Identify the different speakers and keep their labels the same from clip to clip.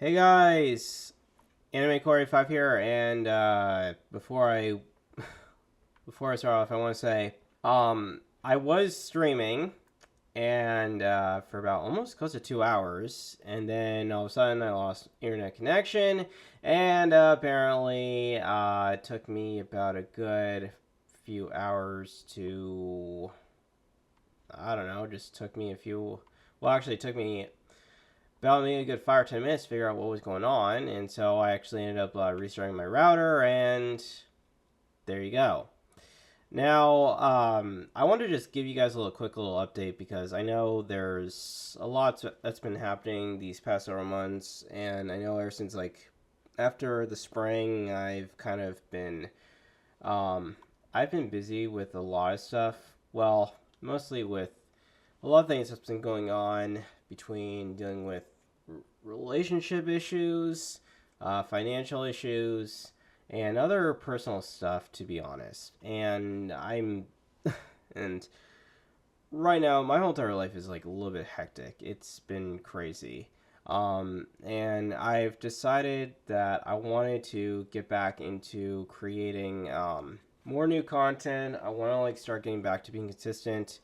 Speaker 1: Hey guys, Anime Corey 5 here, and before I start off, I want to say, I was streaming, and for about almost close to 2 hours, and then all of a sudden I lost internet connection, and apparently it took me about a good few hours to, I don't know, just took me a few. Well, actually, it took me about maybe a good 5 or 10 minutes to figure out what was going on, and so I actually ended up restarting my router, and there you go. Now, I want to just give you guys a quick little update because I know there's a lot that's been happening these past several months, and I know ever since after the spring, I've been busy with a lot of stuff. Well, mostly with a lot of things that's been going on between dealing with relationship issues, financial issues, and other personal stuff, to be honest. And right now, my whole entire life is like a little bit hectic. It's been crazy. And I've decided that I wanted to get back into creating more new content. I want to start getting back to being consistent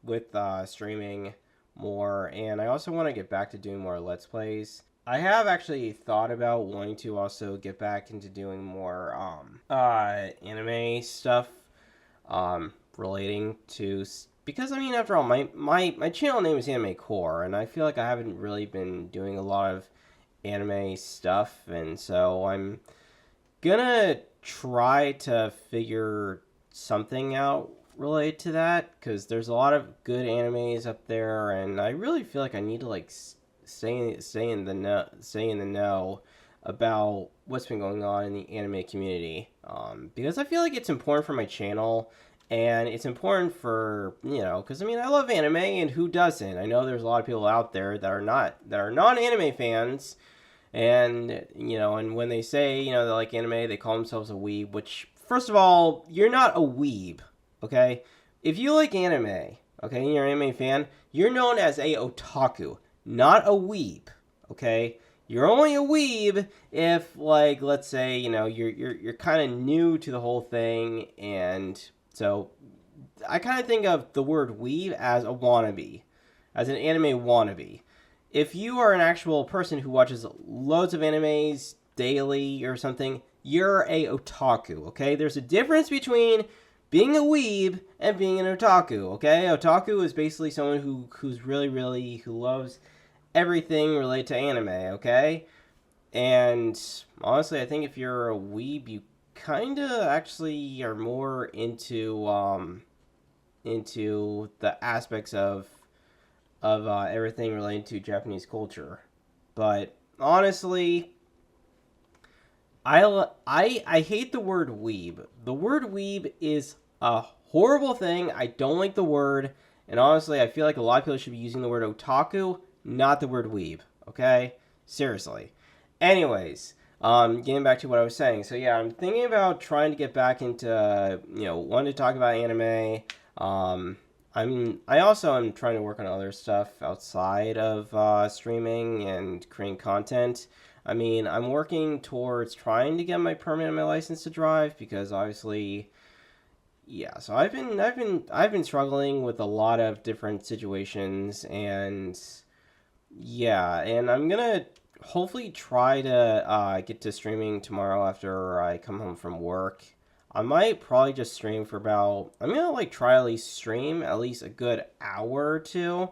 Speaker 1: with streaming more, and I also want to get back to doing more Let's Plays. I have actually thought about wanting to also get back into doing more anime stuff relating to, because I mean, after all, my channel name is Anime Core, and I feel like I haven't really been doing a lot of anime stuff, and so I'm gonna try to figure something out related to that, because there's a lot of good animes up there, and I really feel like I need to stay in the know about what's been going on in the anime community, because I feel like it's important for my channel, and it's important for, because I mean, I love anime, and who doesn't? I know there's a lot of people out there that are non-anime fans, and and when they say they like anime, they call themselves a weeb, which, first of all, you're not a weeb. Okay, if you like anime, okay, and you're an anime fan, you're known as a otaku, not a weeb. Okay, you're only a weeb if, let's say, you're kind of new to the whole thing, and so I kind of think of the word weeb as a wannabe, as an anime wannabe. If you are an actual person who watches loads of animes daily or something, you're a otaku. Okay, there's a difference between being a weeb and being an otaku, okay? Otaku is basically someone who's who loves everything related to anime, okay? And honestly, I think if you're a weeb, you kind of actually are more into the aspects of everything related to Japanese culture. But honestly, I hate the word weeb. The word weeb is a horrible thing. I don't like the word. And honestly, I feel like a lot of people should be using the word otaku, not the word weeb. Okay? Seriously. Anyways, getting back to what I was saying. So yeah, I'm thinking about trying to get back into, wanting to talk about anime. I also am trying to work on other stuff outside of streaming and creating content. I mean, I'm working towards trying to get my permit and my license to drive, because obviously, yeah. So I've been struggling with a lot of different situations, and yeah, and I'm gonna hopefully try to get to streaming tomorrow after I come home from work. I might probably just stream for about. I'm gonna try at least stream at least a good hour or two,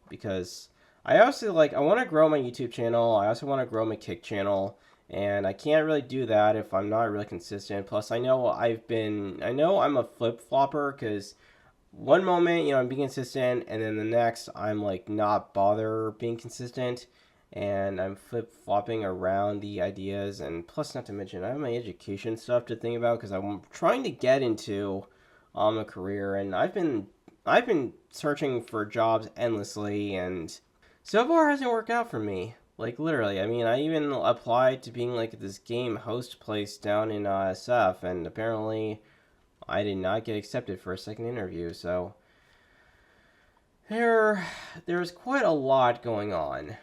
Speaker 1: because I also I want to grow my YouTube channel. I also want to grow my Kick channel, and I can't really do that if I'm not really consistent. Plus, I know I'm a flip flopper, because one moment I'm being consistent, and then the next I'm not bother being consistent, and I'm flip flopping around the ideas. And plus, not to mention, I have my education stuff to think about, because I'm trying to get into a career, and I've been searching for jobs endlessly, and so far it hasn't worked out for me. Literally, I mean, I even applied to being this game host place down in SF, and apparently I did not get accepted for a second interview. So there's quite a lot going on.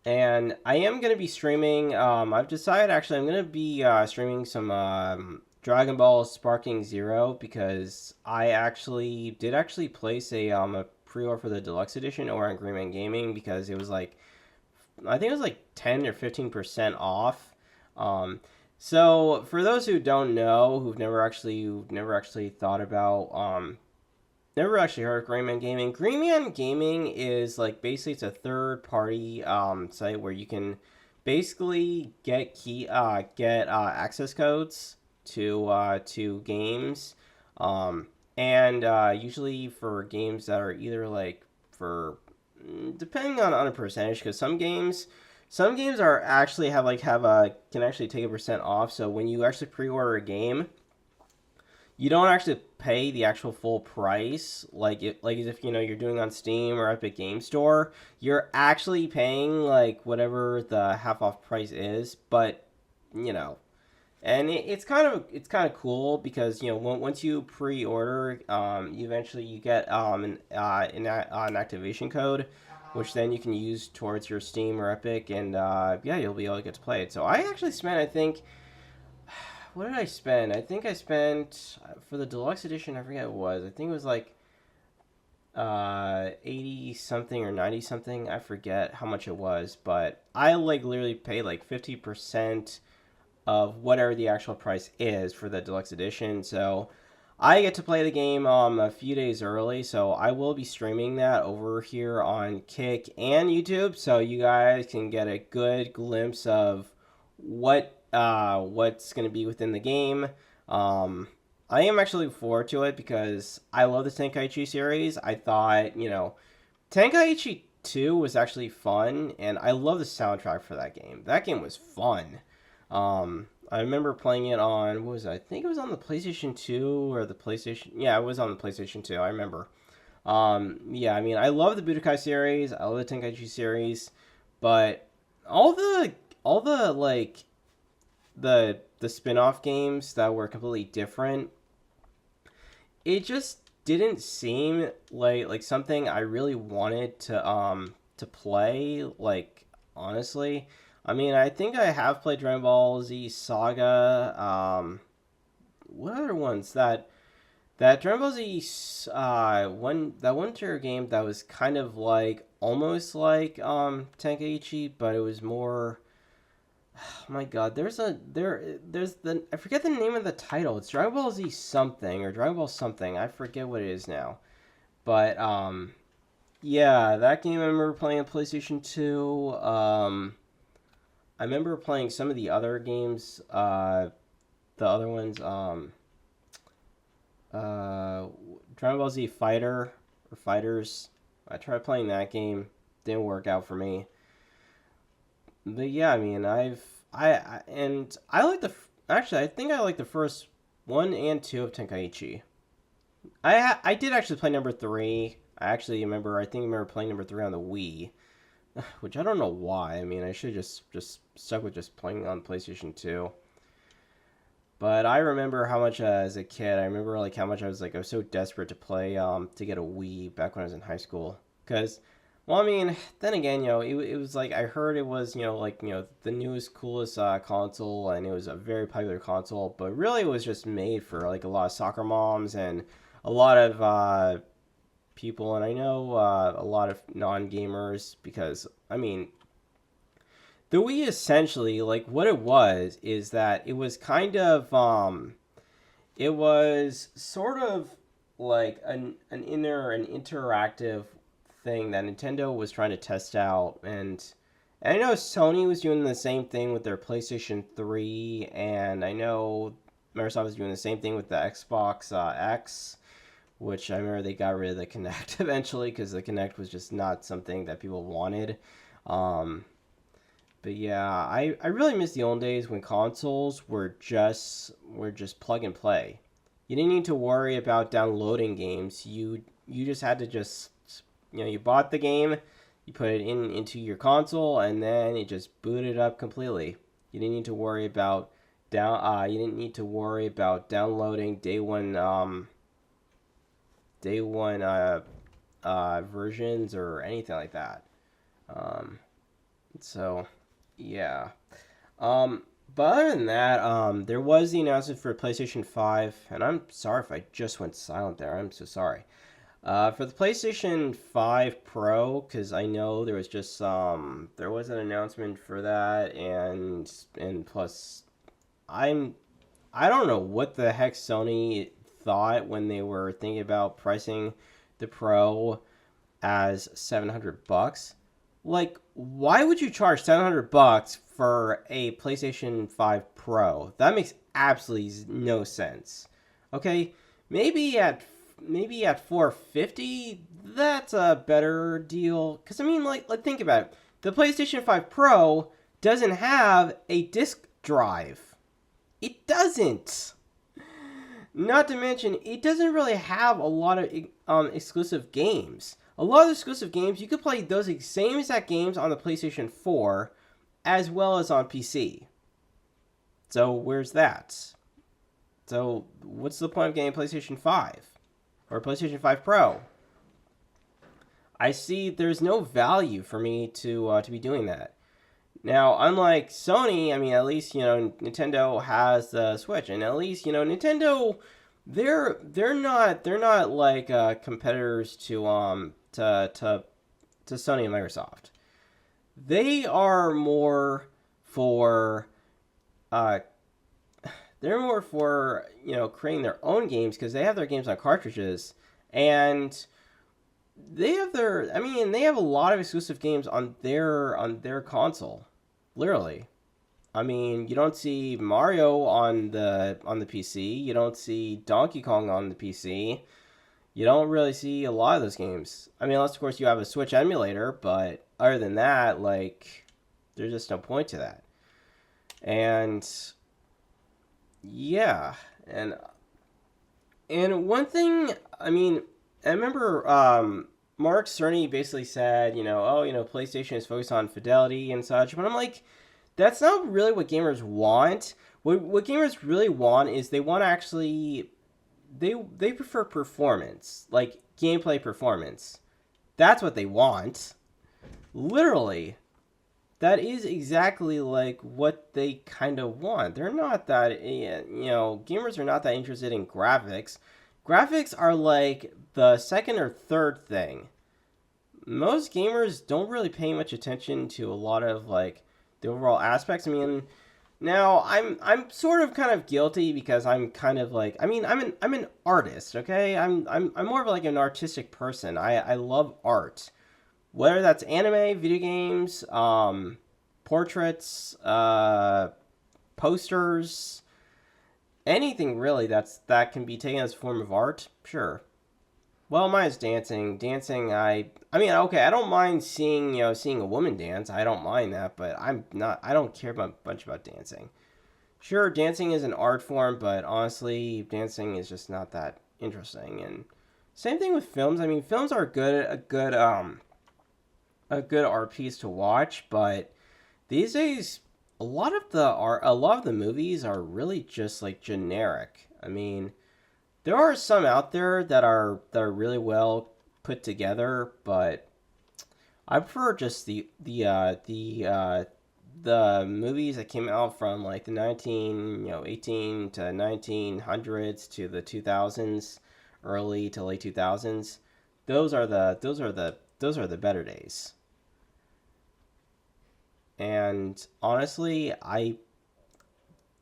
Speaker 1: And I am going to be streaming. I've decided actually I'm going to be streaming some Dragon Ball Sparking Zero because I actually place a pre-order for the deluxe edition over on Green Man Gaming because it was like I think it was like 10 or 15% off. Um, so for those who don't know, who've never actually thought about never actually heard of Green Man Gaming. Green Man Gaming is like basically it's a third party site where you can basically get access codes to games, and usually for games that are either like for depending on a percentage because some games are actually have a can actually take a percent off. So when you actually pre-order a game, you don't actually pay the actual full price like as if you're doing on Steam or Epic Game Store. You're actually paying like whatever the half off price is, but you know, and it's kind of cool because once you pre-order, you eventually you get an activation code, which then you can use towards your Steam or Epic, and yeah, you'll be able to get to play it. So I actually spent I think what did I spend? I think I spent for the deluxe edition. I forget what it was. I think it was like 80 something or 90 something. I forget how much it was, but I like literally paid like 50% of whatever the actual price is for the deluxe edition. So I get to play the game a few days early, so I will be streaming that over here on Kick and YouTube, so you guys can get a good glimpse of what's going to be within the game. I am actually looking forward to it because I love the Tenkaichi series. I thought Tenkaichi 2 was actually fun, and I love the soundtrack for that game. That game was fun. I remember playing it on, what was it? I think it was on the PlayStation 2 or the PlayStation. Yeah, it was on the PlayStation 2. I remember. Yeah, I mean, I love the Budokai series. I love the Tenkaichi series, but all the like the spin-off games that were completely different, it just didn't seem like something I really wanted to play, like, honestly. I mean, I think I have played Dragon Ball Z Saga. What other ones that Dragon Ball Z one tier game that was kind of like almost like Tenkaichi, but it was more. Oh my God, there's the I forget the name of the title. It's Dragon Ball Z something or Dragon Ball something. I forget what it is now. But yeah, that game I remember playing on PlayStation 2. I remember playing some of the other games, the other ones, uh, Dragon Ball Z Fighter or Fighters. I tried playing that game, didn't work out for me. But yeah, I mean, and I like actually I think I like the first one and two of Tenkaichi. I did actually play number three. I think I remember playing number three on the Wii, which I don't know why. I mean, I should just stuck with just playing on PlayStation 2. But I remember how much as a kid, I remember like how much I was so desperate to play to get a Wii back when I was in high school. Cause, well, I mean, then again, it was like I heard it was like the newest coolest console, and it was a very popular console. But really, it was just made for like a lot of soccer moms and a lot of people, and I know a lot of non gamers because I mean the Wii essentially, like what it was, is that it was kind of it was sort of like an interactive thing that Nintendo was trying to test out, and I know Sony was doing the same thing with their PlayStation 3, and I know Microsoft was doing the same thing with the Xbox X, which I remember they got rid of the Kinect eventually because the Kinect was just not something that people wanted. Um, but yeah, I really miss the old days when consoles were just plug and play. You didn't need to worry about downloading games. You just had to just you bought the game, you put it into your console, and then it just booted up completely. You didn't need to worry about you didn't need to worry about downloading day one versions or anything like that. Um, So, yeah. Um, but other than that, there was the announcement for PlayStation 5, and I'm sorry if I just went silent there. I'm so sorry. For the PlayStation 5 Pro, because I know there was just there was an announcement for that, and plus, I'm I don't know what the heck Sony thought when they were thinking about pricing the Pro as $700. Like, why would you charge $700 for a PlayStation 5 Pro? That makes absolutely no sense. Okay, maybe at maybe at 450, that's a better deal. Cause I mean, like think about it. The PlayStation 5 Pro doesn't have a disc drive. It doesn't. Not to mention, it doesn't really have a lot of exclusive games. A lot of exclusive games, you could play those same exact games on the PlayStation 4 as well as on PC. So where's that? So what's the point of getting a PlayStation 5 or PlayStation 5 Pro? I see there's no value for me to be doing that. Now, unlike Sony, I mean, at least Nintendo has the Switch, and at least Nintendo, they're not like competitors to Sony and Microsoft. They are more for uh, they're more for creating their own games because they have their games on cartridges, and they have a lot of exclusive games on their console. Literally. I mean, you don't see Mario on the PC. You don't see Donkey Kong on the PC. You don't really see a lot of those games. I mean, unless of course you have a Switch emulator, but other than that, like, there's just no point to that. And yeah, and one thing, I mean, I remember Mark Cerny basically said, PlayStation is focused on fidelity and such, but I'm like, that's not really what gamers want. What gamers really want is they want to actually they prefer performance, like gameplay performance. That's what they want. Literally. That is exactly like what they kind of want. They're not that gamers are not that interested in graphics. Graphics are like the second or third thing. Most gamers don't really pay much attention to a lot of like the overall aspects. I mean, now I'm sort of kind of guilty because I'm kind of like I'm an artist, okay? I'm more of like an artistic person. I love art. Whether that's anime, video games, portraits, posters, anything really that can be taken as a form of art, sure. Well, mine's dancing. Dancing, I mean, okay, I don't mind seeing a woman dance. I don't mind that, but I don't care much about dancing. Sure, dancing is an art form, but honestly, dancing is just not that interesting. And same thing with films. I mean, films are a good art piece to watch, but these days a lot of the movies are really just like generic. I mean, there are some out there that are really well put together, but I prefer just the movies that came out from like the 18 to 1900s to the 2000s, early to late 2000s. Those are the better days. And honestly, I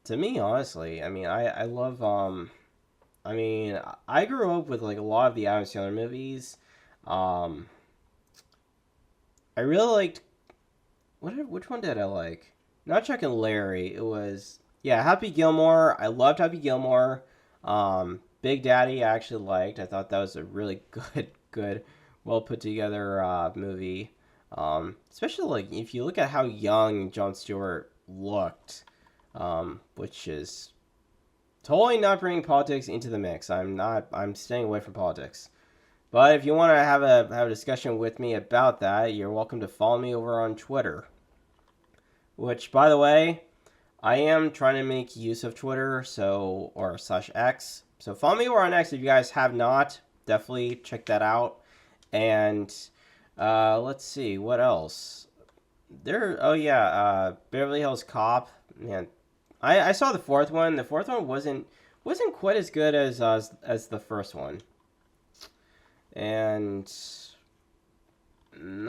Speaker 1: mean, I love I mean, I grew up with like a lot of the Adam Sandler movies. Um, I really liked which one did I like? Not Chuck and Larry. It was Happy Gilmore. I loved Happy Gilmore. Big Daddy I actually liked. I thought that was a really good, well put together movie. Especially like if you look at how young Jon Stewart looked, which is totally not bringing politics into the mix. I'm staying away from politics. But if you want to have a discussion with me about that, you're welcome to follow me over on Twitter. Which, by the way, I am trying to make use of Twitter, or /X. So follow me over on X if you guys have not. Definitely check that out. And let's see what else. Oh yeah, Beverly Hills Cop. Man, I saw the fourth one. The fourth one wasn't quite as good as the first one, and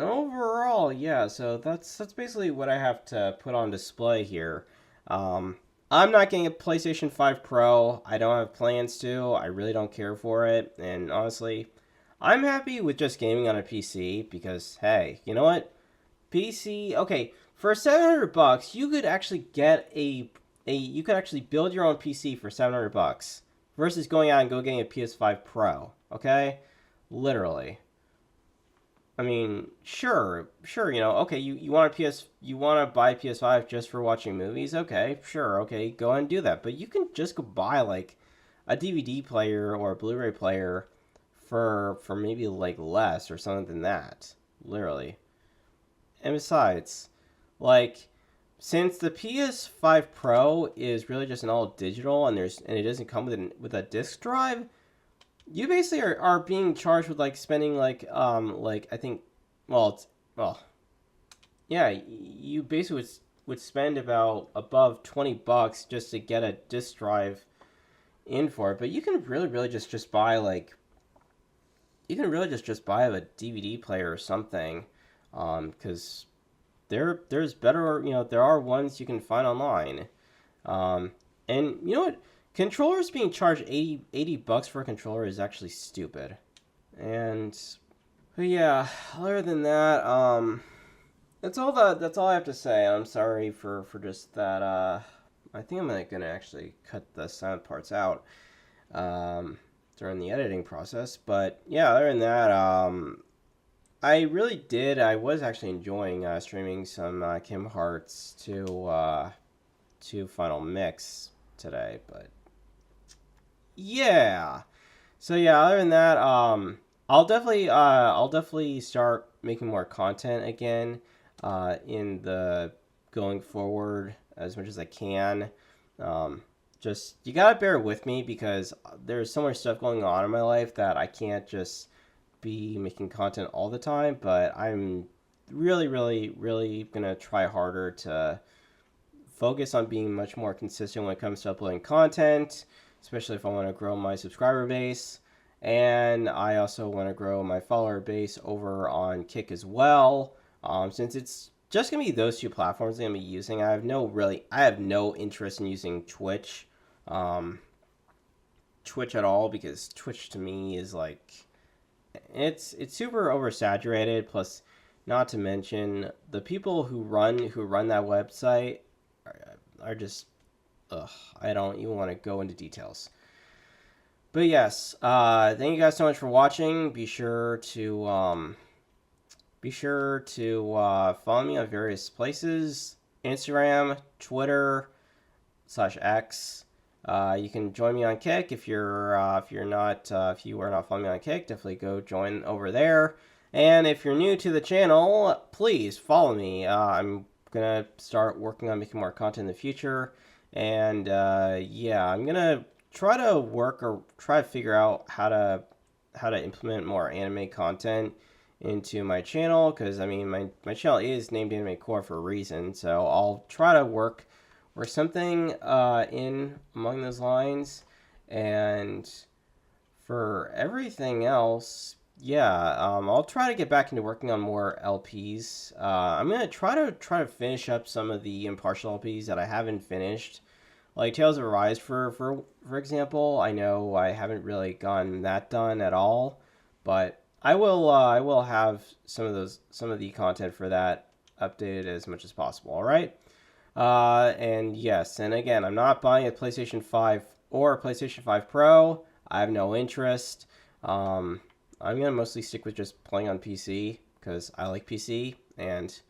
Speaker 1: overall, yeah. So that's basically what I have to put on display here. I'm not getting a PlayStation 5 Pro. I don't have plans to. I really don't care for it, and honestly, I'm happy with just gaming on a PC because hey, you know what? PC, okay, for $700, you could actually get you could actually build your own PC for $700 versus going out and getting a PS5 Pro. Okay, literally. I mean, sure, okay, you want you want to buy a PS5 just for watching movies? Okay, sure, okay, go ahead and do that. But you can just go buy like a DVD player or a Blu-ray player for maybe like less or something than that. Literally. And besides, like, since the PS5 Pro is really just an all digital and it doesn't come with a disc drive, you basically are being charged with like spending like I think well yeah, you basically would spend about above $20 just to get a disc drive in for it. But you can really just buy like you can really just buy a DVD player or something, because there's better, there are ones you can find online. And you know what? Controllers being charged $80 for a controller is actually stupid. And but yeah, other than that, that's all I have to say. I'm sorry for just that. I think I'm gonna actually cut the silent parts out during the editing process. But yeah, other than that, I was actually enjoying streaming some Kim Hearts to Final Mix today, but yeah. So yeah, other than that, I'll definitely start making more content again, in the going forward as much as I can. Just you gotta bear with me because there's so much stuff going on in my life that I can't just be making content all the time. But I'm really gonna try harder to focus on being much more consistent when it comes to uploading content, especially if I want to grow my subscriber base. And I also want to grow my follower base over on Kick as well. Since it's just gonna be those two platforms I'm gonna be using, I have no interest in using um, Twitch at all, because Twitch to me is like it's super oversaturated. Plus, not to mention the people who run that website are just ugh, I don't even want to go into details. But yes, thank you guys so much for watching. Be sure to follow me on various places: Instagram, Twitter /X. You can join me on Kick if if you are not following me on Kick. Definitely go join over there. And if you're new to the channel, please follow me. I'm gonna start working on making more content in the future, and yeah, I'm gonna try to figure out how to implement more anime content into my channel, because I mean my channel is named Anime Core for a reason. So I'll try to work or something in among those lines. And for everything else, yeah, I'll try to get back into working on more LPs. I'm gonna try to finish up some of the impartial LPs that I haven't finished, like Tales of Arise for example. I know I haven't really gotten that done at all, but I will have some of the content for that updated as much as possible. All right. And yes, and again, I'm not buying a PlayStation 5 or a PlayStation 5 Pro. I have no interest. I'm gonna mostly stick with just playing on PC because I like PC, and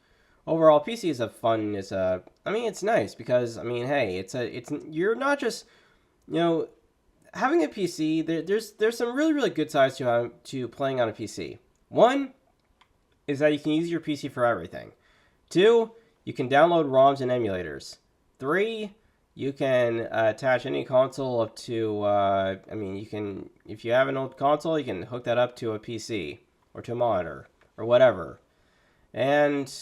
Speaker 1: overall PC I mean, it's nice because I mean, hey, you're not just, you know, having a PC. There's some really good sides to playing on a PC. One is that you can use your PC for everything. Two, you can download ROMs and emulators. Three, you can attach any console up to. I mean, if you have an old console, you can hook that up to a PC or to a monitor or whatever. And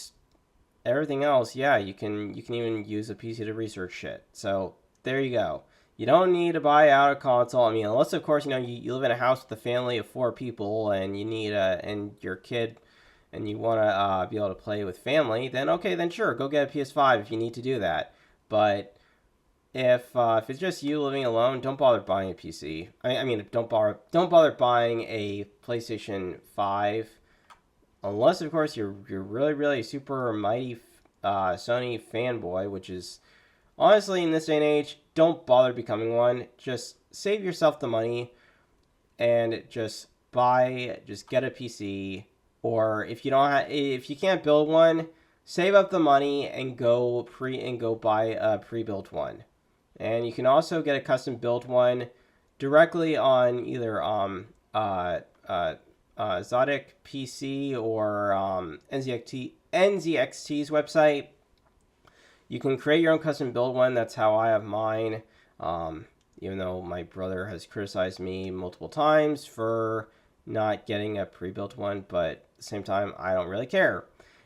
Speaker 1: everything else, yeah, you can even use a PC to research shit. So there you go. You don't need to buy out a console. I mean, unless of course you live in a house with a family of 4 people and you need and your kid and you want to be able to play with family. Then okay, then sure, go get a PS5 if you need to do that. But if it's just you living alone, don't bother buying a PC. I mean, don't bother buying a PlayStation 5 unless of course you're really super mighty Sony fanboy, which is honestly in this day and age, don't bother becoming one. Just save yourself the money and just get a PC. Or if you can't build one, save up the money and go buy a pre-built one. And you can also get a custom built one directly on either Zodic PC or NZXT's website. You can create your own custom build one. That's how I have mine. Even though my brother has criticized me multiple times for not getting a pre-built one, but at the same time, I don't really care.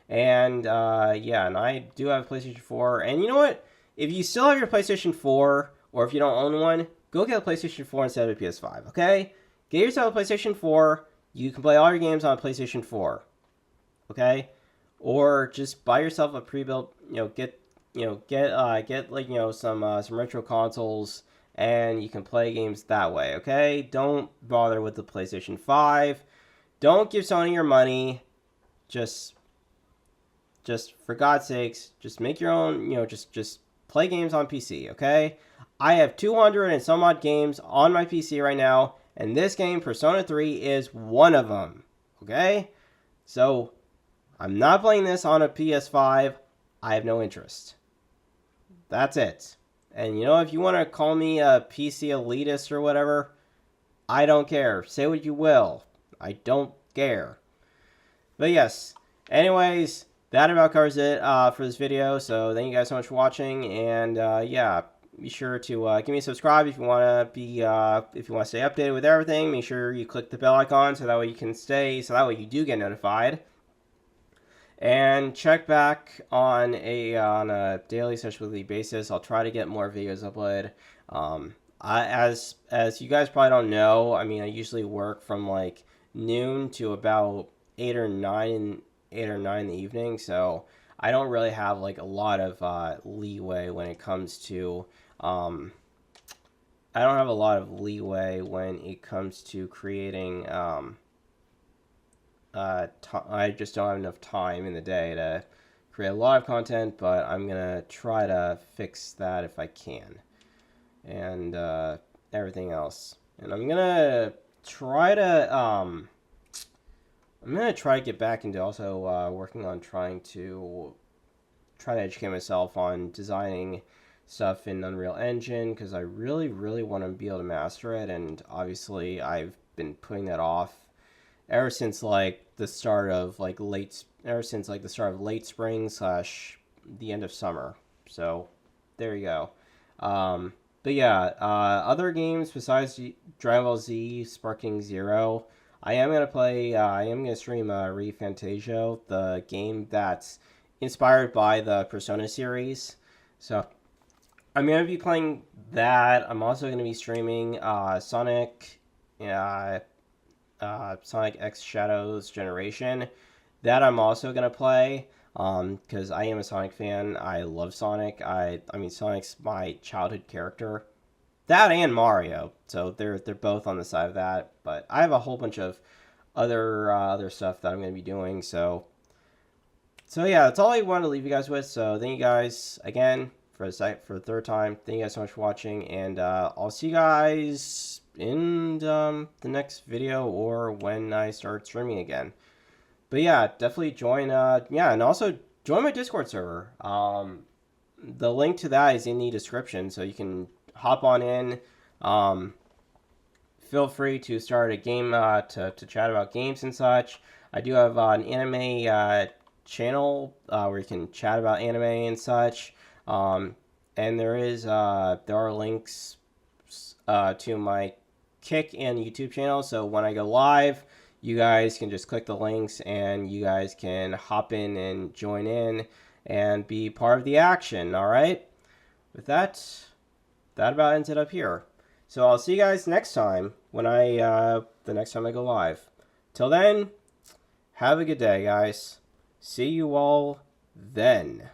Speaker 1: And yeah, and I do have a PlayStation 4. And you know what? If you still have your PlayStation 4, or if you don't own one, go get a PlayStation 4 instead of a PS5, okay? Get yourself a PlayStation 4. You can play all your games on a PlayStation 4, okay? Or just buy yourself a pre-built, get like some retro consoles, and you can play games that way, okay? Don't bother with the PlayStation 5. Don't give Sony your money. Just for God's sakes, just make your own, just play games on PC, okay? I have 200 and some odd games on my PC right now, and this game, Persona 3, is one of them, okay? So, I'm not playing this on a PS5. I have no interest. That's it. And if you want to call me a PC elitist or whatever, I don't care. Say what you will. I don't care. But yes, anyways, that about covers it for this video. So thank you guys so much for watching, and yeah, be sure to give me a subscribe if you want to stay updated with everything. Make sure you click the bell icon so that way you do get notified. And check back on a daily / weekly basis. I'll try to get more videos uploaded. As you guys probably don't know, I mean, I usually work from like noon to about 8 or 9 in the evening, so I don't really have like a lot of leeway when it comes to creating. I just don't have enough time in the day to create a lot of content, but I'm gonna try to fix that if I can, and everything else. And I'm gonna try to get back into also working on trying to educate myself on designing stuff in Unreal Engine, because I really want to be able to master it, and obviously I've been putting that off ever since the start of late spring / the end of summer. So there you go. But yeah, other games besides Dragon Ball Z Sparking Zero, I am gonna stream Re Fantasio, the game that's inspired by the Persona series. So I'm gonna be playing that. I'm also gonna be streaming Sonic X Shadows Generation. That I'm also gonna play, because I am a Sonic fan. I love Sonic. I mean, Sonic's my childhood character. That and Mario, so they're both on the side of that. But I have a whole bunch of other stuff that I'm gonna be doing. So yeah, that's all I wanted to leave you guys with. So thank you guys again for the third time. Thank you guys so much for watching, and I'll see you guys in the next video or when I start streaming again. But yeah, definitely join and also join my Discord server. The link to that is in the description, so you can hop on in. Feel free to start a game to chat about games and such. I do have an anime channel where you can chat about anime and such. And there are links to my Kick and YouTube channel, so when I go live, you guys can just click the links and you guys can hop in and join in and be part of the action. All right. With that, that about ends it up here. So I'll see you guys next time when the next time I go live. Till then, have a good day, guys. See you all then.